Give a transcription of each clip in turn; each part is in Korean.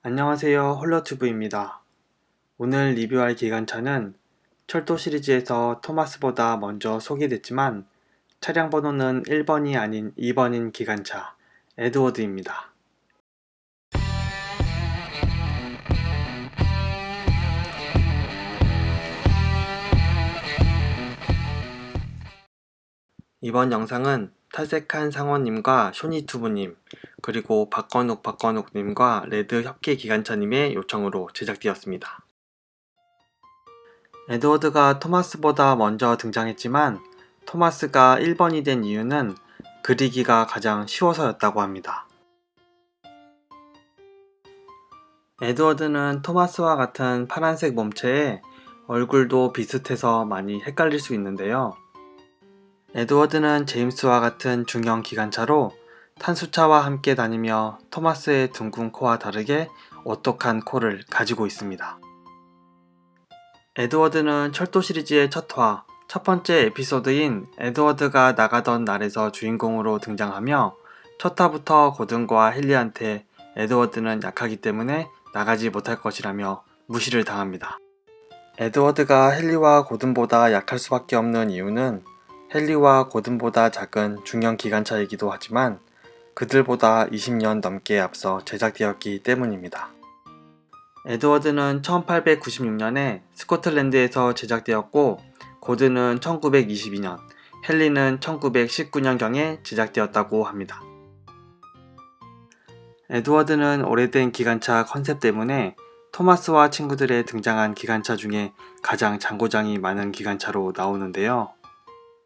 안녕하세요, 홀로튜브입니다. 오늘 리뷰할 기관차는 철도 시리즈에서 토마스보다 먼저 소개됐지만 차량 번호는 1번이 아닌 2번인 기관차 에드워드입니다. 이번 영상은 탈색한 상원님과 쇼니투브님 그리고 박건욱님과 레드 협계 기관차님의 요청으로 제작되었습니다. 에드워드가 토마스보다 먼저 등장했지만 토마스가 1번이 된 이유는 그리기가 가장 쉬워서였다고 합니다. 에드워드는 토마스와 같은 파란색 몸체에 얼굴도 비슷해서 많이 헷갈릴 수 있는데요. 에드워드는 제임스와 같은 중형 기관차로 탄수차와 함께 다니며 토마스의 둥근 코와 다르게 오똑한 코를 가지고 있습니다. 에드워드는 철도 시리즈의 첫 화, 첫 번째 에피소드인 에드워드가 나가던 날에서 주인공으로 등장하며 첫 화부터 고든과 헨리한테 에드워드는 약하기 때문에 나가지 못할 것이라며 무시를 당합니다. 에드워드가 헨리와 고든보다 약할 수밖에 없는 이유는 헨리와 고든보다 작은 중형 기관차이기도 하지만 그들보다 20년 넘게 앞서 제작되었기 때문입니다. 에드워드는 1896년에 스코틀랜드에서 제작되었고 고든은 1922년, 헨리는 1919년경에 제작되었다고 합니다. 에드워드는 오래된 기관차 컨셉 때문에 토마스와 친구들의 등장한 기관차 중에 가장 장고장이 많은 기관차로 나오는데요.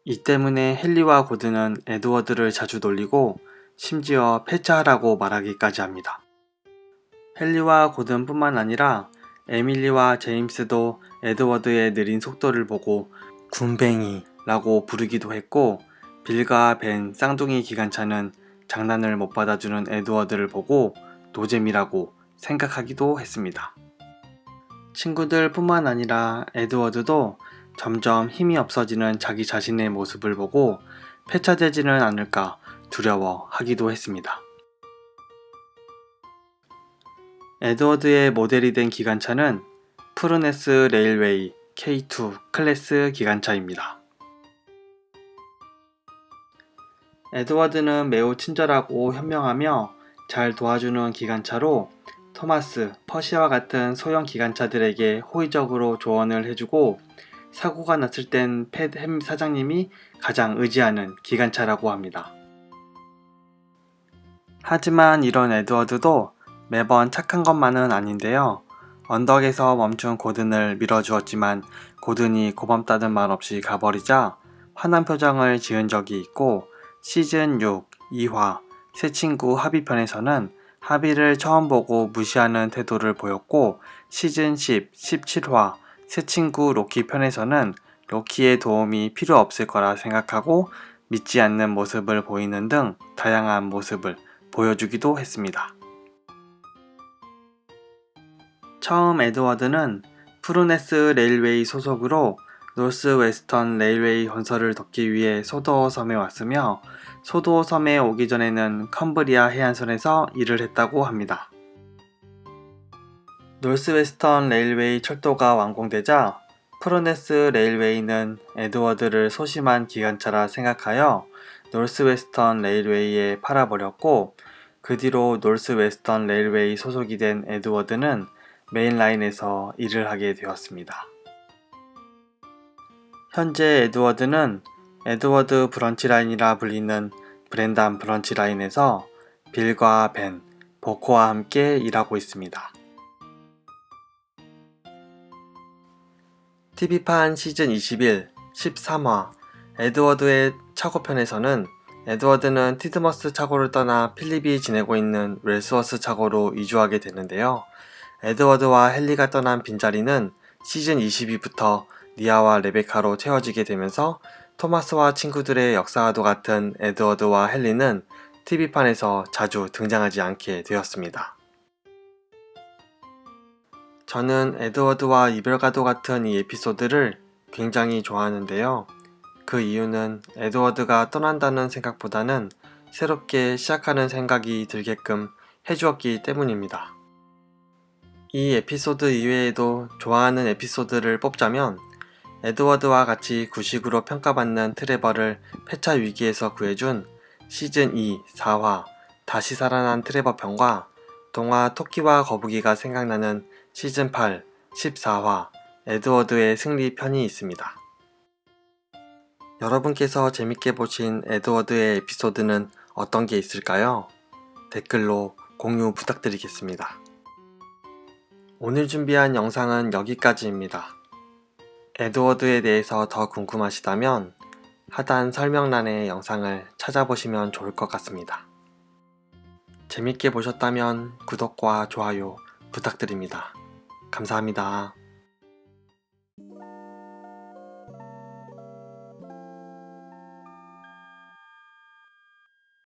이 때문에 헨리와 고든은 에드워드를 자주 놀리고 심지어 폐차하라고 말하기까지 합니다. 헨리와 고든뿐만 아니라 에밀리와 제임스도 에드워드의 느린 속도를 보고 군뱅이라고 부르기도 했고 빌과 벤 쌍둥이 기관차는 장난을 못 받아주는 에드워드를 보고 노잼이라고 생각하기도 했습니다. 친구들 뿐만 아니라 에드워드도 점점 힘이 없어지는 자기 자신의 모습을 보고 폐차되지는 않을까 두려워하기도 했습니다. 에드워드의 모델이 된 기관차는 푸르네스 레일웨이 K2 클래스 기관차입니다. 에드워드는 매우 친절하고 현명하며 잘 도와주는 기관차로 토마스, 퍼시와 같은 소형 기관차들에게 호의적으로 조언을 해주고 사고가 났을 땐 팻햄 사장님이 가장 의지하는 기관차라고 합니다. 하지만 이런 에드워드도 매번 착한 것만은 아닌데요. 언덕에서 멈춘 고든을 밀어주었지만 고든이 고맙다는 말 없이 가버리자 화난 표정을 지은 적이 있고 시즌 6, 2화 새 친구 하비 편에서는 하비를 처음 보고 무시하는 태도를 보였고 시즌 10, 17화 새 친구 로키 편에서는 로키의 도움이 필요 없을 거라 생각하고 믿지 않는 모습을 보이는 등 다양한 모습을 보여주기도 했습니다. 처음 에드워드는 푸르네스 레일웨이 소속으로 노스 웨스턴 레일웨이 건설을 돕기 위해 소도어 섬에 왔으며 소도어 섬에 오기 전에는 컴브리아 해안선에서 일을 했다고 합니다. 노스 웨스턴 레일웨이 철도가 완공되자 푸르네스 레일웨이는 에드워드를 소심한 기관차라 생각하여 노스 웨스턴 레일웨이에 팔아버렸고 그 뒤로 노스 웨스턴 레일웨이 소속이 된 에드워드는 메인라인에서 일을 하게 되었습니다. 현재 에드워드는 에드워드 브런치 라인이라 불리는 브렌단 브런치 라인에서 빌과 벤, 보코와 함께 일하고 있습니다. TV판 시즌 21, 13화 에드워드의 차고편에서는 에드워드는 티드머스 차고를 떠나 필립이 지내고 있는 웰스워스 차고로 이주하게 되는데요. 에드워드와 헨리가 떠난 빈자리는 시즌 22부터 니아와 레베카로 채워지게 되면서 토마스와 친구들의 역사와도 같은 에드워드와 헨리는 TV판에서 자주 등장하지 않게 되었습니다. 저는 에드워드와 이별가도 같은 이 에피소드를 굉장히 좋아하는데요. 그 이유는 에드워드가 떠난다는 생각보다는 새롭게 시작하는 생각이 들게끔 해주었기 때문입니다. 이 에피소드 이외에도 좋아하는 에피소드를 뽑자면 에드워드와 같이 구식으로 평가받는 트레버를 폐차 위기에서 구해준 시즌2 4화 다시 살아난 트레버 편과 동화 토끼와 거북이가 생각나는 시즌8 14화 에드워드의 승리 편이 있습니다. 여러분께서 재밌게 보신 에드워드의 에피소드는 어떤 게 있을까요? 댓글로 공유 부탁드리겠습니다. 오늘 준비한 영상은 여기까지입니다. 에드워드에 대해서 더 궁금하시다면 하단 설명란의 영상을 찾아보시면 좋을 것 같습니다. 재밌게 보셨다면 구독과 좋아요 부탁드립니다. 감사합니다.